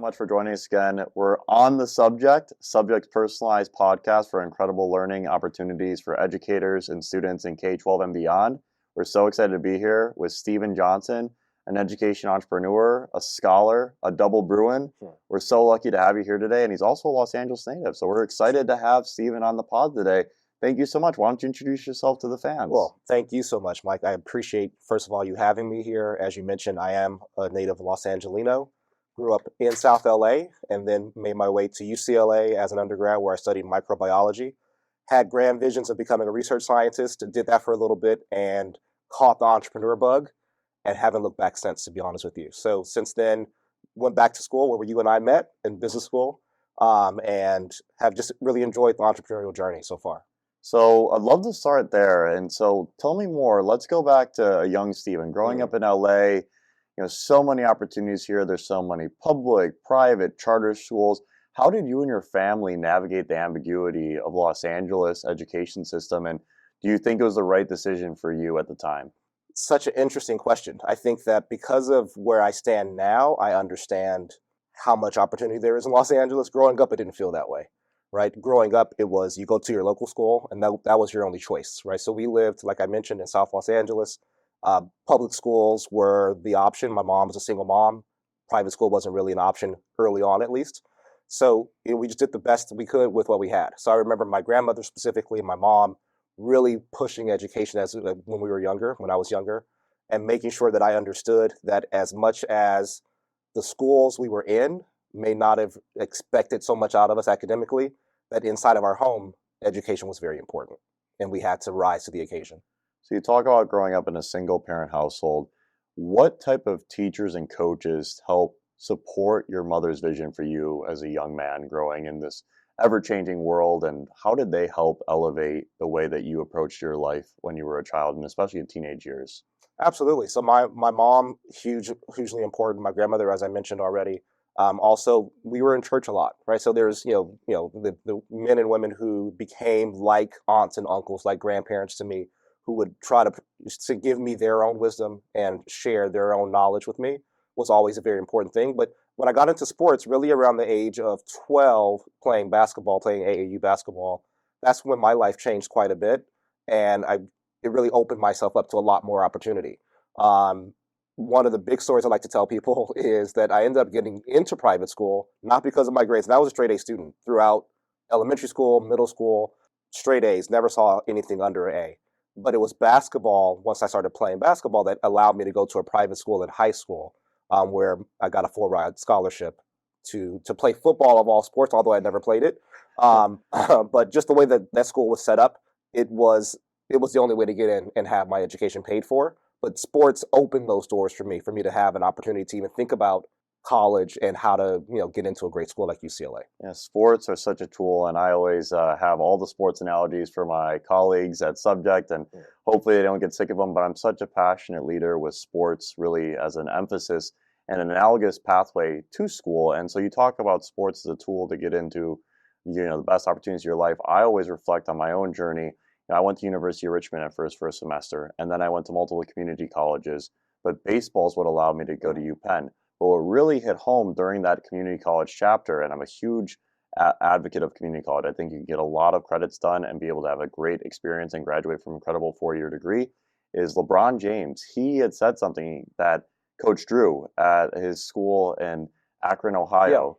much for joining us again. We're on the subject personalized podcast for incredible learning opportunities for educators and students in K-12 and beyond. We're so excited to be here with Stephen Johnson, an education entrepreneur, a scholar, a double Bruin. We're so lucky to have you here today, and he's also a Los Angeles native. So we're excited to have Stephen on the pod today. Thank you so much. Why don't you introduce yourself to the fans? Well, thank you so much, Mike. I appreciate, first of all, you having me here. As you mentioned, I am a native Los Angelino. Grew up in South LA and then made my way to UCLA as an undergrad where I studied microbiology. Had grand visions of becoming a research scientist, did that for a little bit and caught the entrepreneur bug and haven't looked back since, to be honest with you. So since then, went back to school where you and I met in business school and have just really enjoyed the entrepreneurial journey so far. So I'd love to start there. And so tell me more. Let's go back to a young Stephen. Growing up in LA, so many opportunities here. There's so many public, private, charter schools. How did you and your family navigate the ambiguity of Los Angeles education system? And do you think it was the right decision for you at the time? Such an interesting question. I think that because of where I stand now, I understand how much opportunity there is in Los Angeles. Growing up, it didn't feel that way. Right? Growing up, it was you go to your local school and that was your only choice, right? So we lived, like I mentioned, in South Los Angeles. Public schools were the option. My mom was a single mom. Private school wasn't really an option early on, at least. So we just did the best we could with what we had. So I remember my grandmother specifically, my mom, really pushing education when we were younger, when I was younger, and making sure that I understood that as much as the schools we were in may not have expected so much out of us academically, that inside of our home, education was very important, and we had to rise to the occasion. So you talk about growing up in a single-parent household. What type of teachers and coaches help support your mother's vision for you as a young man growing in this ever-changing world, and how did they help elevate the way that you approached your life when you were a child, and especially in teenage years? Absolutely. So my mom, hugely important. My grandmother, as I mentioned already. Also, we were in church a lot, right? So there's, the men and women who became like aunts and uncles, like grandparents to me, who would try to give me their own wisdom and share their own knowledge with me was always a very important thing. But when I got into sports, really around the age of 12, playing basketball, playing AAU basketball, that's when my life changed quite a bit. And it really opened myself up to a lot more opportunity. One of the big stories I like to tell people is that I ended up getting into private school, not because of my grades. And I was a straight A student throughout elementary school, middle school, straight A's, never saw anything under an A. But it was basketball, once I started playing basketball, that allowed me to go to a private school in high school where I got a full-ride scholarship to play football of all sports, although I never played it. But just the way that school was set up, it was the only way to get in and have my education paid for. But sports opened those doors for me to have an opportunity to even think about college and how to, get into a great school like UCLA. Yeah, sports are such a tool, and I always have all the sports analogies for my colleagues at Subject, and hopefully they don't get sick of them, but I'm such a passionate leader with sports really as an emphasis and an analogous pathway to school. And so you talk about sports as a tool to get into, the best opportunities of your life. I always reflect on my own journey. I went to University of Richmond at first semester, and then I went to multiple community colleges, but baseball is what allowed me to go to UPenn. But what really hit home during that community college chapter, and I'm a huge advocate of community college, I think you can get a lot of credits done and be able to have a great experience and graduate from an incredible four-year degree, is LeBron James. He had said something that Coach Drew at his school in Akron, Ohio,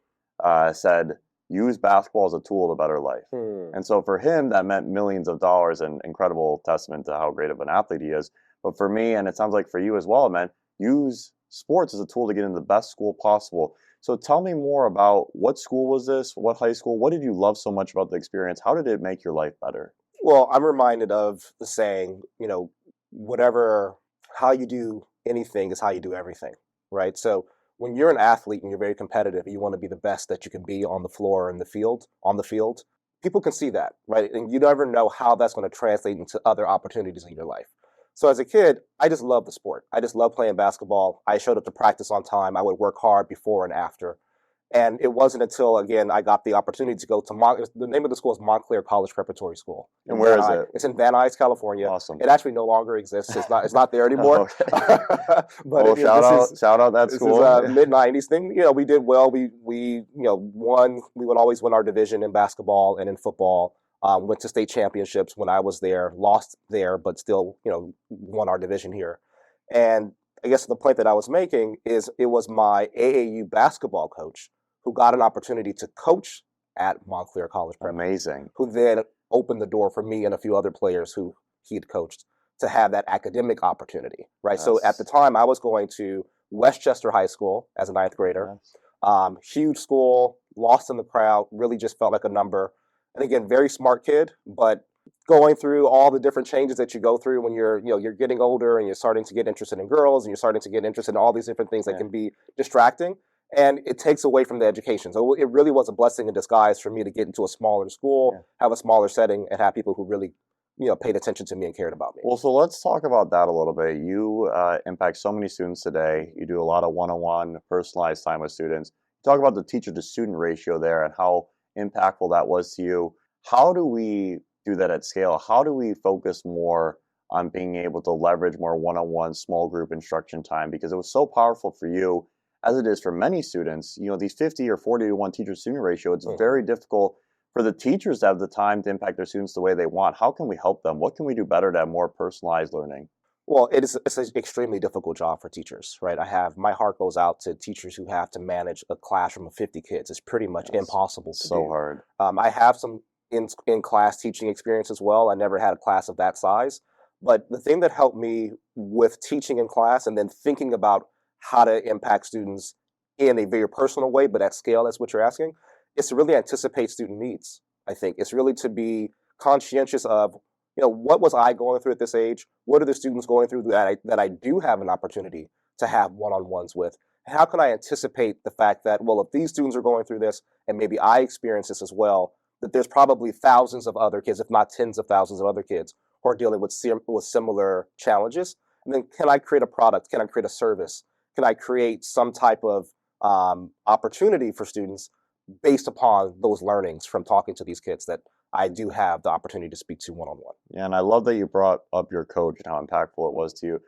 said, use basketball as a tool to better life. And so for him, that meant millions of dollars and incredible testament to how great of an athlete he is. But for me, and it sounds like for you as well, it meant use sports as a tool to get into the best school possible. So tell me more about what school was this? What high school? What did you love so much about the experience? How did it make your life better? Well, I'm reminded of the saying, how you do anything is how you do everything, right? So when you're an athlete and you're very competitive, you want to be the best that you can be on the floor and on the field, people can see that, right? And you never know how that's going to translate into other opportunities in your life. So as a kid, I just loved the sport. I just loved playing basketball. I showed up to practice on time. I would work hard before and after. And it wasn't until, again, I got the opportunity to go to the name of the school is Montclair College Preparatory School. And where is it? It's in Van Nuys, California. Awesome. It actually no longer exists. It's not there anymore. Okay. But shout out that school. This is a mid-90s thing. We did well. We won. We would always win our division in basketball and in football. Went to state championships when I was there, lost there, but still, won our division here. And I guess the point that I was making is it was my AAU basketball coach who got an opportunity to coach at Montclair College Prep. Amazing. Who then opened the door for me and a few other players who he had coached to have that academic opportunity, right? Yes. So at the time, I was going to Westchester High School as a ninth grader. Yes. Huge school, lost in the crowd, really just felt like a number. And again, very smart kid, but going through all the different changes that you go through when you're getting older and you're starting to get interested in girls and you're starting to get interested in all these different things that can be distracting. And it takes away from the education. So it really was a blessing in disguise for me to get into a smaller school, have a smaller setting, and have people who really, paid attention to me and cared about me. Well, so let's talk about that a little bit. You impact so many students today. You do a lot of one-on-one, personalized time with students. Talk about the teacher-to-student ratio there and how impactful that was to you. How do we do that at scale? How do we focus more on being able to leverage more one-on-one small group instruction time? Because it was so powerful for you, as it is for many students. These 50 or 40 to 1 teacher-student ratio, it's very difficult for the teachers to have the time to impact their students the way they want. How can we help them? What can we do better to have more personalized learning? Well, it's an extremely difficult job for teachers, right? My heart goes out to teachers who have to manage a classroom of 50 kids. It's pretty much impossible to do. So hard. I have some in-class teaching experience as well. I never had a class of that size. But the thing that helped me with teaching in class and then thinking about how to impact students in a very personal way, but at scale, that's what you're asking, is to really anticipate student needs, I think. It's really to be conscientious of, what was I going through at this age? What are the students going through that I do have an opportunity to have one-on-ones with? How can I anticipate the fact that, well, if these students are going through this, and maybe I experience this as well, that there's probably thousands of other kids, if not tens of thousands of other kids, who are dealing with similar challenges. And then can I create a product? Can I create a service? Can I create some type of opportunity for students based upon those learnings from talking to these kids that I do have the opportunity to speak to one-on-one? Yeah, and I love that you brought up your coach and how impactful it was to you.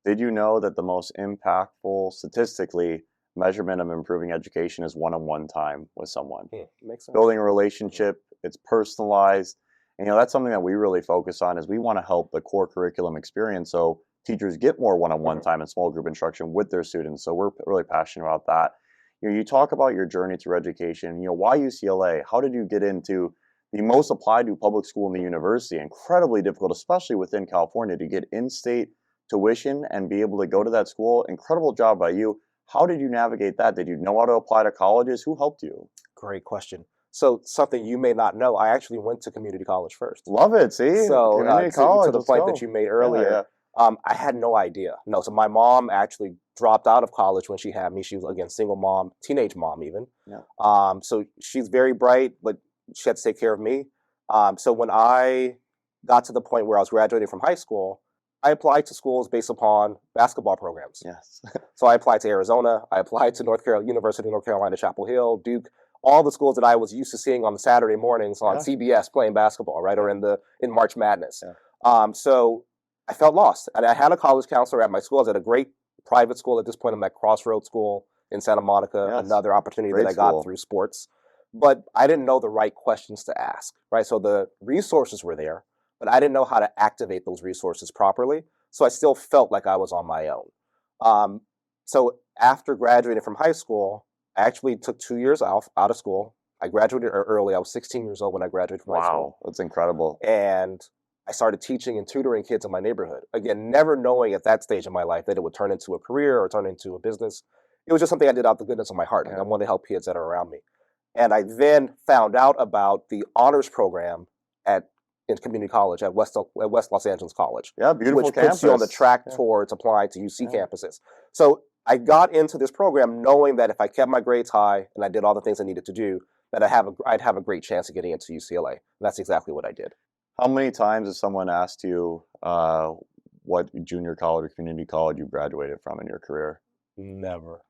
Did you know that the most impactful, statistically, measurement of improving education is one-on-one time with someone? Makes sense. Building a relationship, it's personalized. And that's something that we really focus on is we want to help the core curriculum experience so teachers get more one-on-one time and small group instruction with their students. So we're really passionate about that. You talk about your journey through education. Why UCLA? How did you get into the most applied to public school in the university? Incredibly difficult, especially within California, to get in-state tuition and be able to go to that school. Incredible job by you. How did you navigate that? Did you know how to apply to colleges? Who helped you? Great question. So something you may not know, I actually went to community college first. Love it. See, so community college. To the point that you made earlier, I had no idea. No, so my mom actually dropped out of college when she had me. She was, again, single mom, teenage mom even. Yeah. So she's very bright, but she had to take care of me. So when I got to the point where I was graduating from high school, I applied to schools based upon basketball programs. Yes. So I applied to Arizona. I applied to University of North Carolina, Chapel Hill, Duke, all the schools that I was used to seeing on the Saturday mornings on CBS playing basketball, right, or in March Madness. Yeah. So I felt lost. And I had a college counselor at my school. I was at a great private school at this point. I'm at Crossroads School in Santa Monica, another opportunity that I got through sports. But I didn't know the right questions to ask, right? So the resources were there, but I didn't know how to activate those resources properly. So I still felt like I was on my own. So after graduating from high school, I actually took 2 years out of school. I graduated early. I was 16 years old when I graduated from high school. Wow, that's incredible. And I started teaching and tutoring kids in my neighborhood. Again, never knowing at that stage of my life that it would turn into a career or turn into a business. It was just something I did out of the goodness of my heart. I wanted to help kids that are around me. And I then found out about the honors program in community college at West Los Angeles College. Yeah, beautiful which campus. Puts you on the track towards applying to UC campuses. So I got into this program knowing that if I kept my grades high and I did all the things I needed to do, that I'd have a great chance of getting into UCLA. And that's exactly what I did. How many times has someone asked you what junior college or community college you graduated from in your career? Never.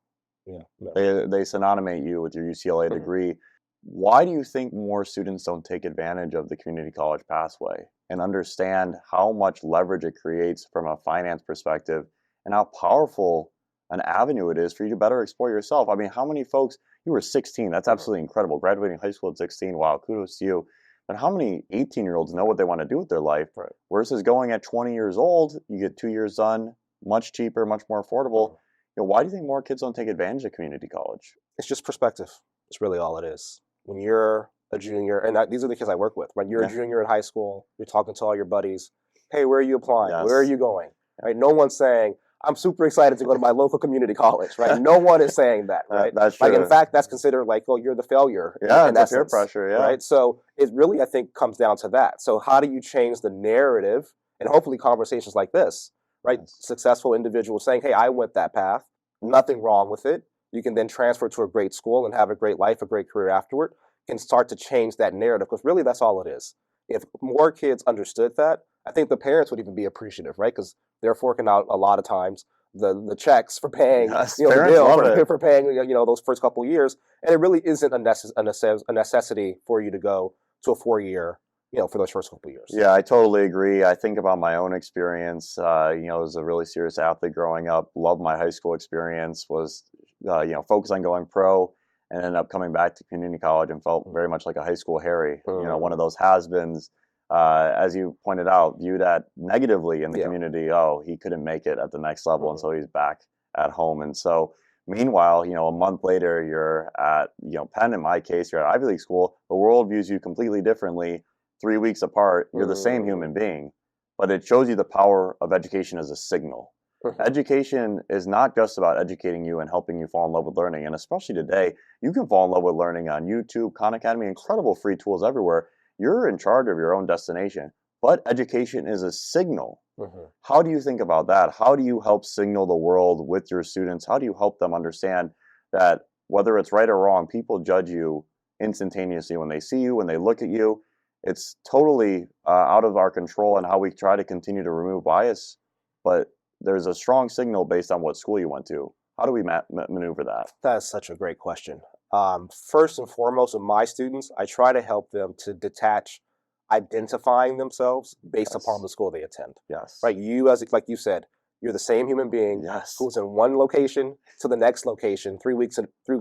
Yeah. No. They synonymate you with your UCLA degree. Why do you think more students don't take advantage of the community college pathway and understand how much leverage it creates from a finance perspective and how powerful an avenue it is for you to better explore yourself? I mean, how many folks, you were 16, that's absolutely incredible. Graduating high school at 16, wow, kudos to you. But how many 18-year-olds know what they want to do with their life? Right. Versus going at 20 years old, you get 2 years done, much cheaper, much more affordable. Why do you think more kids don't take advantage of community college? It's just perspective. It's really all it is. When you're a junior, and these are the kids I work with. When you're a Yeah. junior in high school, you're talking to all your buddies. Hey, where are you applying? Where are Yes. you going? Right? No one's saying, I'm super excited to go to my local community college. Right? No one is saying that. Right? That's Like, in true. fact, that's considered like, well, you're the failure. Yeah, in it's a peer essence, pressure. Yeah. Right? So it really, I think, comes down to that. So how do you change the narrative, and hopefully conversations like this, right? Yes. Successful individuals saying, hey, I went that path. Nothing wrong with it. You can then transfer to a great school and have a great life, a great career afterward, can start to change that narrative, because really that's all it is. If more kids understood that, I think the parents would even be appreciative, right? Because they're forking out a lot of times the checks for paying, Yes, the parents bill love it. for paying, those first couple of years, and it really isn't a necessity for you to go to a 4 year, for those first couple of years. Yeah, I totally agree. I think about my own experience. As a really serious athlete growing up, loved my high school experience, was, focused on going pro, and ended up coming back to community college and felt very much like a high school Harry, one of those has-beens, as you pointed out, viewed at negatively in the Yeah. community. Oh, he couldn't make it at the next level, and so he's back at home. And so, meanwhile, a month later, you're at, Penn, in my case, you're at Ivy League school, the world views you completely differently. 3 weeks apart, you're the same human being, but it shows you the power of education as a signal. Education is not just about educating you and helping you fall in love with learning. And especially today, you can fall in love with learning on YouTube, Khan Academy, incredible free tools everywhere. You're in charge of your own destination, but education is a signal. How do you think about that? How do you help signal the world with your students? How do you help them understand that whether it's right or wrong, people judge you instantaneously when they see you, when they look at you? It's totally out of our control and how we try to continue to remove bias, but there's a strong signal based on what school you went to. How do we maneuver that? That's such a great question. First and foremost, with my students, I try to help them to detach identifying themselves based upon the school they attend. Yes. Right? Like you said, you're the same human being Yes. who's in one location to the next location, 3 weeks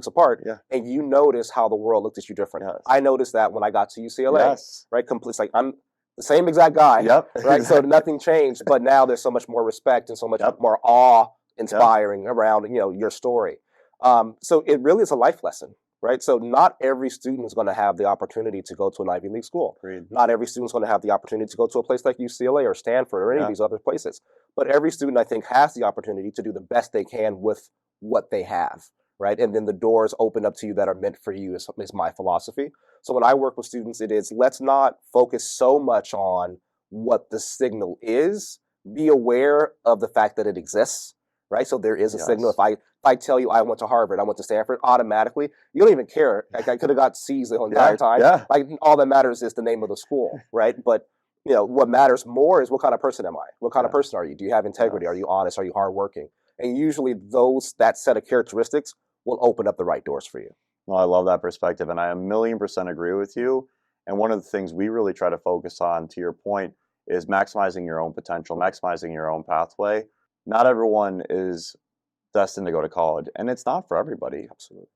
apart, and you notice how the world looked at you different. Yes. I noticed that when I got to UCLA. Yes. Right? It's like I'm the same exact guy. Yep. Right? So nothing changed, but now there's so much more respect and so much more awe-inspiring around your story. So it really is a life lesson. Right? So not every student is going to have the opportunity to go to an Ivy League school. Agreed. Not every student is going to have the opportunity to go to a place like UCLA or Stanford or any of these other places. But every student, I think, has the opportunity to do the best they can with what they have. Right? And then the doors open up to you that are meant for you is my philosophy. So when I work with students, it is, let's not focus so much on what the signal is. Be aware of the fact that it exists. Right? So there is a signal. If I tell you I went to Harvard, I went to Stanford, automatically, you don't even care. Like, I could have got C's the entire time. Yeah. Like, all that matters is the name of the school, right? But what matters more is, what kind of person am I? What kind of person are you? Do you have integrity? Are you honest? Are you hardworking? And usually that set of characteristics will open up the right doors for you. Well, I love that perspective, and I 1,000,000% agree with you. And one of the things we really try to focus on, to your point, is maximizing your own potential, maximizing your own pathway. Not everyone is destined to go to college, and it's not for everybody. Absolutely.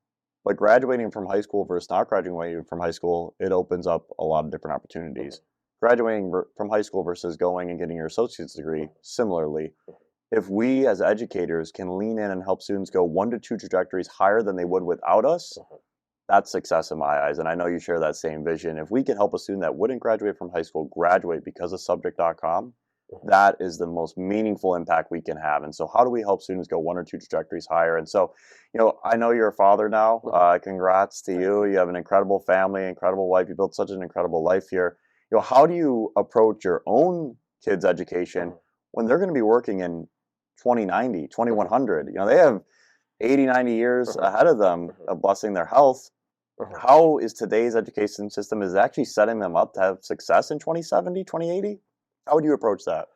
But graduating from high school versus not graduating from high school, it opens up a lot of different opportunities. Graduating from high school versus going and getting your associate's degree, similarly. If we as educators can lean in and help students go 1 to 2 trajectories higher than they would without us, that's success in my eyes. And I know you share that same vision. If we can help a student that wouldn't graduate from high school graduate because of subject.com, that is the most meaningful impact we can have. And so how do we help students go 1 or 2 trajectories higher? And so, I know you're a father now. Congrats to you. You have an incredible family, incredible wife. You built such an incredible life here. How do you approach your own kids' education when they're going to be working in 2090, 2100? They have 80, 90 years ahead of them of blessing their health. How is today's education system is actually setting them up to have success in 2070, 2080? How would you approach that?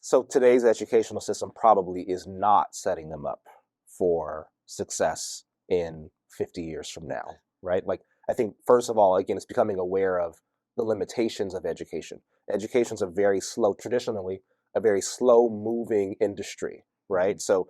So today's educational system probably is not setting them up for success in 50 years from now, right? Like, I think, first of all, again, it's becoming aware of the limitations of education. Education's traditionally, a very slow moving industry, right? So,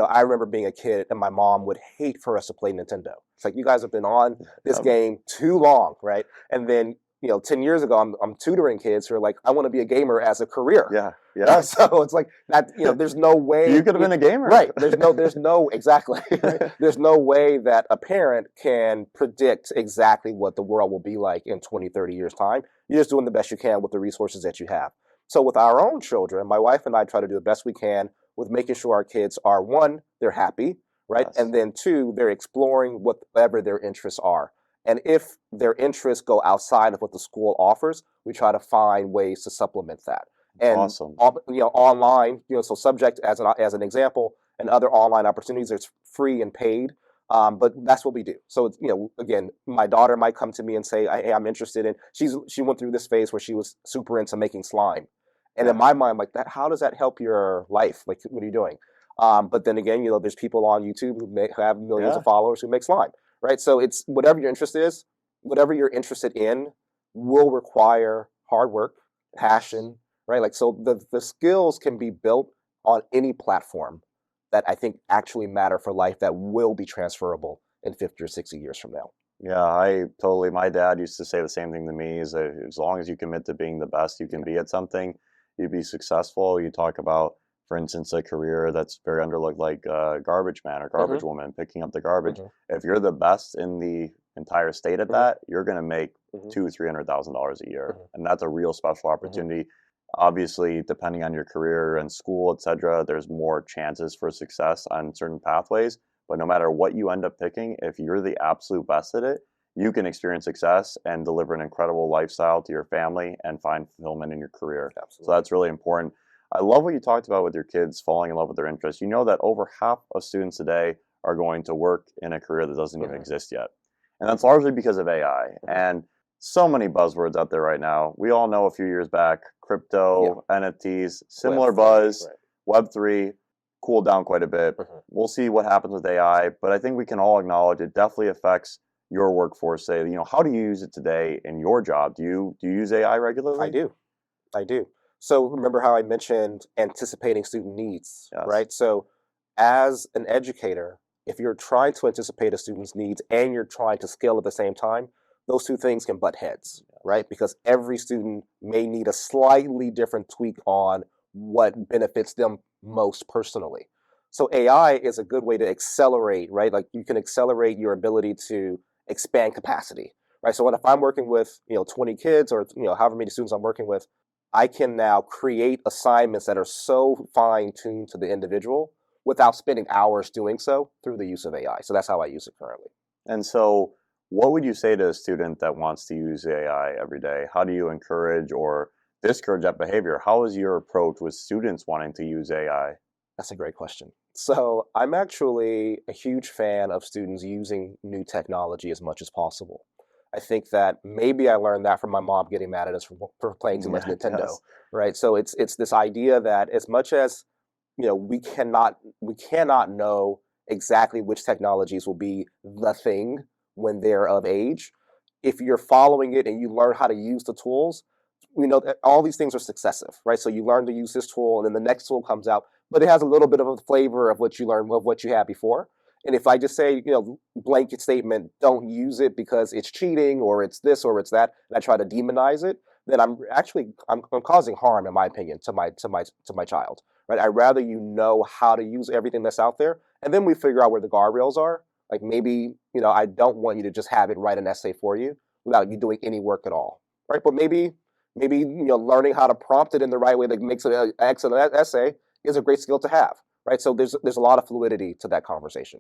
I remember being a kid and my mom would hate for us to play Nintendo. It's like, you guys have been on this game too long, right? And then, 10 years ago, I'm tutoring kids who are like, I want to be a gamer as a career. Yeah, yeah. So it's like that, there's no way you could have been a gamer. Right. Exactly. Right? There's no way that a parent can predict exactly what the world will be like in 20, 30 years time. You're just doing the best you can with the resources that you have. So with our own children, my wife and I try to do the best we can with making sure our kids are, one, they're happy, right? Yes. And then two, they're exploring whatever their interests are. And if their interests go outside of what the school offers, we try to find ways to supplement that. And Awesome. Online, so Subject as an example, and other online opportunities, it's free and paid. But that's what we do. So it's, again, my daughter might come to me and say, "Hey, I'm interested in." She went through this phase where she was super into making slime, and in my mind, I'm like, that, how does that help your life? Like, what are you doing? But then again, there's people on YouTube who have millions of followers who make slime, right? So it's whatever your interest is, whatever you're interested in, will require hard work, passion, right? Like, so the skills can be built on any platform that I think actually matter for life, that will be transferable in 50 or 60 years from now. Yeah, my dad used to say the same thing to me, is that as long as you commit to being the best you can be at something, you'd be successful. You talk about, for instance, a career that's very underlooked, like garbage man or garbage woman, picking up the garbage. If you're the best in the entire state at that, you're going to make $200,000-$300,000 a year. And that's a real special opportunity. Obviously, depending on your career and school, etc., there's more chances for success on certain pathways. But no matter what you end up picking, if you're the absolute best at it, you can experience success and deliver an incredible lifestyle to your family and find fulfillment in your career. Absolutely. So that's really important. I love what you talked about with your kids falling in love with their interests. You know that over half of students today are going to work in a career that doesn't even exist yet. And that's largely because of AI. And so many buzzwords out there right now. We all know a few years back, crypto, NFTs, similar buzz, Web3 cooled down quite a bit. We'll see what happens with AI, but I think we can all acknowledge it definitely affects your workforce. Say, how do you use it today in your job? Do you use AI regularly? I do. So remember how I mentioned anticipating student needs, right? So as an educator, if you're trying to anticipate a student's needs and you're trying to scale at the same time, those two things can butt heads, right? Because every student may need a slightly different tweak on what benefits them most personally. So AI is a good way to accelerate, right? Like, you can accelerate your ability to expand capacity, right? So if I'm working with, 20 kids or, however many students I'm working with, I can now create assignments that are so fine-tuned to the individual without spending hours doing so through the use of AI. So that's how I use it currently. And so what would you say to a student that wants to use AI every day? How do you encourage or discourage that behavior? How is your approach with students wanting to use AI? That's a great question. So I'm actually a huge fan of students using new technology as much as possible. I think that maybe I learned that from my mom getting mad at us for playing too much Nintendo, right? So it's this idea that as much as we cannot know exactly which technologies will be the thing when they're of age. If you're following it and you learn how to use the tools, we know that all these things are successive, right? So you learn to use this tool, and then the next tool comes out, but it has a little bit of a flavor of what you learned, of what you had before. And if I just say, blanket statement, don't use it because it's cheating or it's this or it's that, and I try to demonize it, then I'm causing harm, in my opinion, to my child, right? I'd rather know how to use everything that's out there, and then we figure out where the guardrails are. Like, maybe, I don't want you to just have it write an essay for you without you doing any work at all, right? But maybe learning how to prompt it in the right way that makes it an excellent essay is a great skill to have, right? So there's a lot of fluidity to that conversation.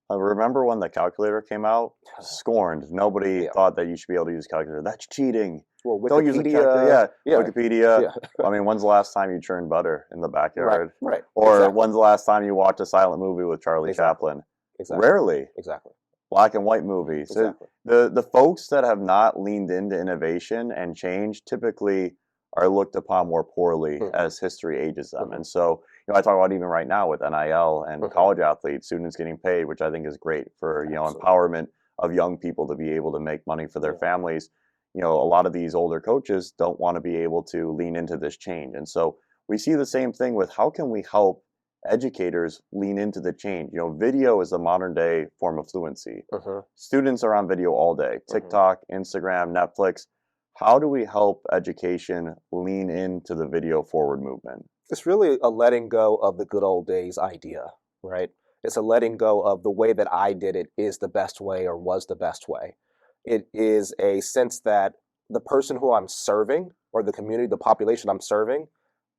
I remember when the calculator came out, scorned. Nobody thought that you should be able to use a calculator. That's cheating. Well, don't use a calculator. Wikipedia. Yeah. I mean, when's the last time you churned butter in the backyard? Right. Or when's the last time you watched a silent movie with Charlie Chaplin? Exactly. Rarely. Exactly. Black and white movies. Exactly. The folks that have not leaned into innovation and change typically are looked upon more poorly as history ages them. And so, I talk about even right now with NIL and Mhm. college athletes, students getting paid, which I think is great for, Absolutely. empowerment of young people to be able to make money for their Yeah. families. A lot of these older coaches don't want to be able to lean into this change. And so we see the same thing with how can we help educators lean into the change? Video is a modern day form of fluency. Mhm. Students are on video all day, Mhm. TikTok, Instagram, Netflix. How do we help education lean into the video forward movement? It's really a letting go of the good old days idea, right? It's a letting go of the way that I did it is the best way or was the best way. It is a sense that the person who I'm serving or the community, the population I'm serving,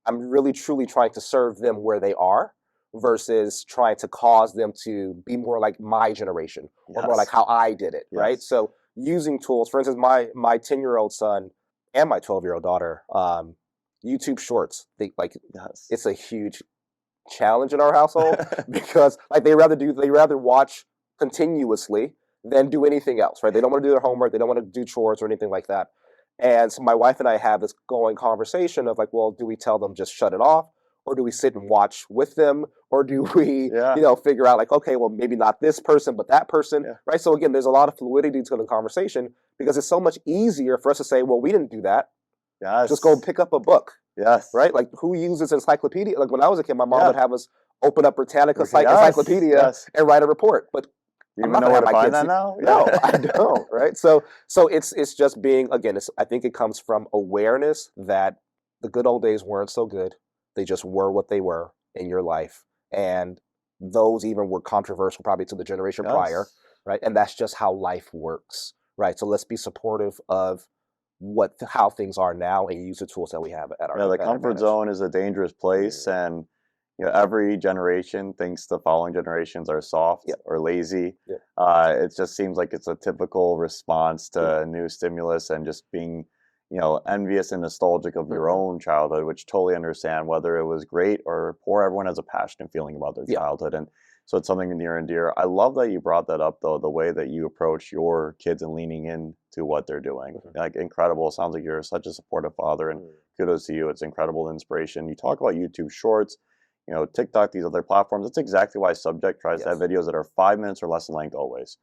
I'm really truly trying to serve them where they are versus trying to cause them to be more like my generation or more like Yes. how I did it, right? Yes. So using tools, for instance, my 10-year-old son and my 12-year-old daughter, YouTube Shorts, Yes. it's a huge challenge in our household because like they rather watch continuously than do anything else, right? They don't want to do their homework, they don't want to do chores or anything like that. And so my wife and I have this going conversation of like, well, do we tell them just shut it off, or do we sit and watch with them, or do we, Yeah. figure out like, okay, well, maybe not this person, but that person, Yeah. right? So again, there's a lot of fluidity to the conversation because it's so much easier for us to say, well, we didn't do that. Just go Yes. pick up a book, Yes. right? Like who uses encyclopedia? Like when I was a kid, my mom Yeah. would have us open up Britannica Yes. encyclopedia Yes. and write a report. But You I'm even not know gonna where have to my find kids that see. now? No, I Yeah. don't, right? So it's just being again, I think it comes from awareness that the good old days weren't so good. They just were what they were in your life. And those even were controversial probably to the generation prior, Yes. right? And that's just how life works, right? So let's be supportive of how things are now and use the tools that we have Yeah, the at our comfort advantage. zone is a dangerous place, Mm, and every generation thinks the following generations are soft yeah, or lazy. yeah, It just seems like it's a typical response yeah. to new stimulus and just being, envious and nostalgic of your Hmm. own childhood, which totally understand whether it was great or poor. Everyone has a passionate feeling about their Yeah. childhood, and so it's something near and dear. I love that you brought that up, though, the way that you approach your kids and leaning into what they're doing. Hmm. Like incredible. Sounds like you're such a supportive father, and Mm. kudos to you. It's incredible inspiration. You talk about YouTube Shorts, TikTok, these other platforms. That's exactly why Subject tries to have Yes. videos that are 5 minutes or less in length always.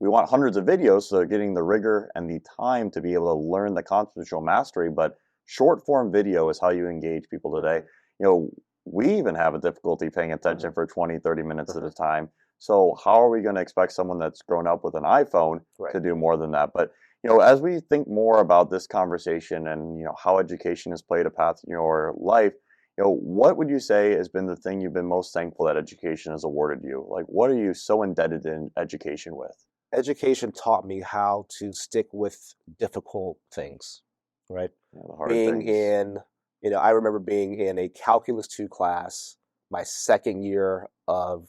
We want hundreds of videos, so they're getting the rigor and the time to be able to learn the conceptual mastery. But short form video is how you engage people today. Hmm. You know, we even have a difficulty paying Hmm. attention for 20, 30 minutes at Hmm. a time. So how are we going to expect someone that's grown up with an iPhone Right. to do more than that? But as we think more about this conversation and how education has played a path in your life, what would you say has been the thing you've been most thankful that education has awarded you? Like, what are you so indebted in education with? Education taught me how to stick with difficult things, right? The hard Being things. in, I remember being in a Calculus 2 class my second year of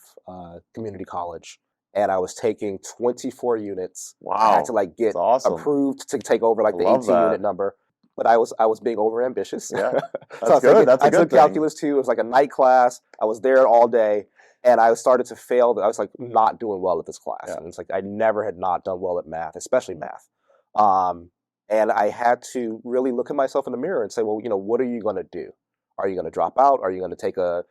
community college, and I was taking 24 units. I had to Wow, like that's get awesome. approved to take over I like the love 18 unit that. number, but I was being over ambitious. Yeah, So that's good. That's a I good took thing. Calculus 2. It was like a night class. I was there all day, and I started to fail. I was like not doing well at this class, Yeah. and it's like I never had not done well at math, especially math. Um, and I had to really look at myself in the mirror and say, well, what are you going to do? Are you going to drop out? Are you going to take a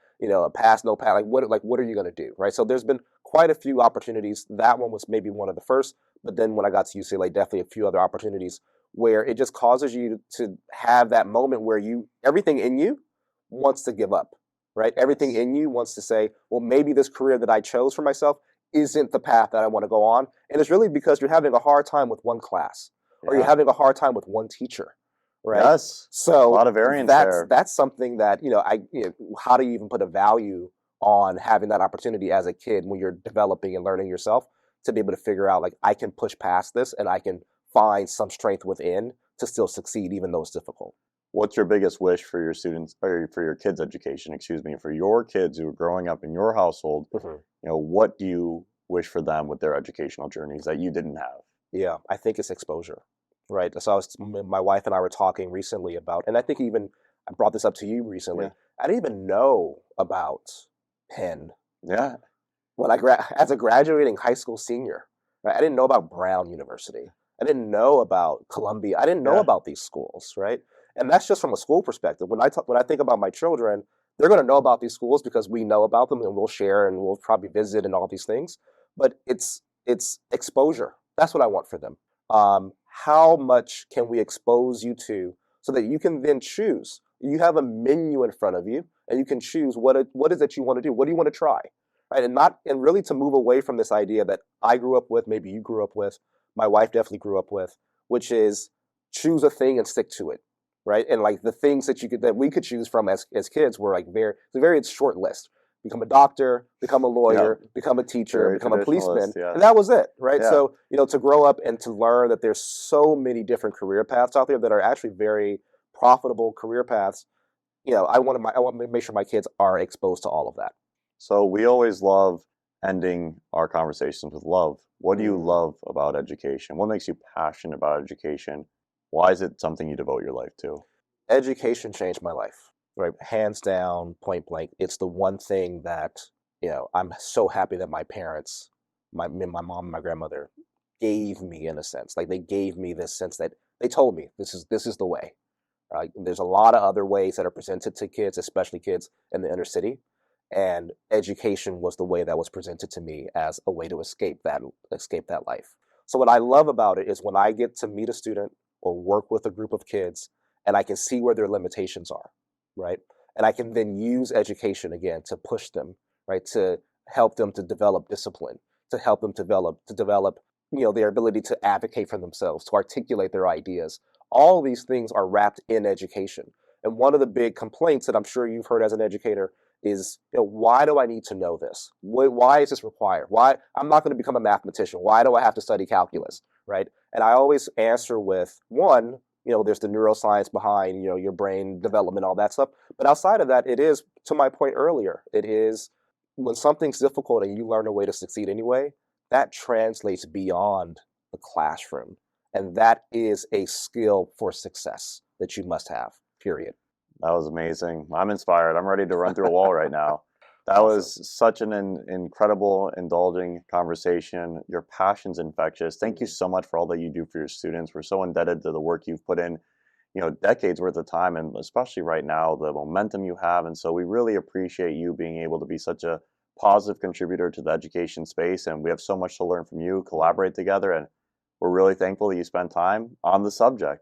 pass, no pass? What are you going to do? Right. So there's been quite a few opportunities. That one was maybe one of the first, but then when I got to UCLA, definitely a few other opportunities where it just causes you to have that moment where everything in you wants to give up, right? Everything Yes. in you wants to say, well, maybe this career that I chose for myself isn't the path that I want to go on. And it's really because you're having a hard time with one class or you're Yeah. having a hard time with one teacher, right? Yes. A So lot of variance that's there. that's something that how do you even put a value on having that opportunity as a kid when you're developing and learning yourself to be able to figure out like I can push past this and I can find some strength within to still succeed even though it's difficult. What's your biggest wish for your students or for your kids' education? Excuse me, for your kids who are growing up in your household. Mhm. What do you wish for them with their educational journeys that you didn't have? Yeah, I think it's exposure, right? So my wife and I were talking recently about, and I think even I brought this up to you recently. Yeah. I didn't even know about Penn Yeah. when as a graduating high school senior, right? I didn't know about Brown University. I didn't know about Columbia. I didn't know Yeah. about these schools, right? And that's just from a school perspective. When I think about my children, they're going to know about these schools because we know about them and we'll share and we'll probably visit and all these things. But it's exposure. That's what I want for them. How much can we expose you to so that you can then choose? You have a menu in front of you, and you can choose what is it you want to do. What do you want to try, right? And really to move away from this idea that I grew up with, maybe you grew up with, my wife definitely grew up with, which is choose a thing and stick to it, right? And like the things that we could choose from as kids were like very short list. Become a doctor, become a Yeah, lawyer, become a teacher, very become a policeman, traditionalist. Yeah, and that was it, right? yeah. So, to grow up and to learn that there's so many different career paths out there that are actually very profitable career paths. I want to make sure my kids are exposed to all of that. So we always love ending our conversations with love. What do you Mm. love about education? What makes you passionate about education? Why is it something you devote your life to? Education changed my life, right? Hands down, point blank. It's the one thing that, I'm so happy that my parents, my mom and my grandmother gave me in a sense. Like they gave me this sense that they told me this is the way. Right? There's a lot of other ways that are presented to kids, especially kids in the inner city. And education was the way that was presented to me as a way to escape that life. So what I love about it is when I get to meet a student or work with a group of kids and I can see where their limitations are, right? And I can then use education again to push them, right? To help them to develop discipline, to help them develop their ability to advocate for themselves, to articulate their ideas. All these things are wrapped in education. And one of the big complaints that I'm sure you've heard as an educator is, why do I need to know this? Why is this required? Why I'm not going to become a mathematician? Why do I have to study calculus? Right? And I always answer with one, there's the neuroscience behind, your brain development, all that stuff. But outside of that, it is, to my point earlier, it is when something's difficult and you learn a way to succeed anyway, that translates beyond the classroom. And that is a skill for success that you must have, period. That was amazing. I'm inspired. I'm ready to run through a wall right now. That Awesome. was such an incredible, indulging conversation. Your passion's infectious. Thank you Mm. so much for all that you do for your students. We're so indebted to the work you've put in, decades worth of time, and especially right now, the momentum you have. And so we really appreciate you being able to be such a positive contributor to the education space. And we have so much to learn from you, collaborate together, and we're really thankful that you spend time on the subject.